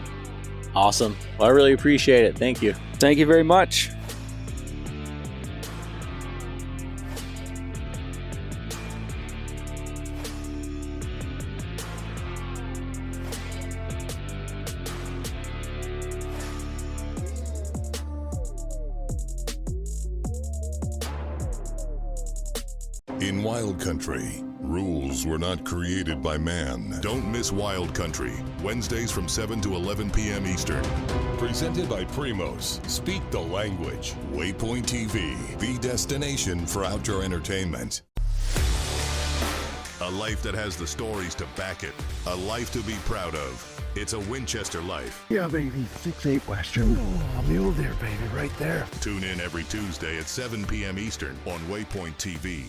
Awesome. Well, I really appreciate it. Thank you. Thank you very much. In Wild Country, rules were not created by man. Don't miss Wild Country, Wednesdays from 7 to 11 p.m. Eastern. Presented by Primos. Speak the language. Waypoint TV, the destination for outdoor entertainment. A life that has the stories to back it. A life to be proud of. It's a Winchester life. Yeah, baby. 6'8" Western. Oh, mule deer, baby, right there. Tune in every Tuesday at 7 p.m. Eastern on Waypoint TV.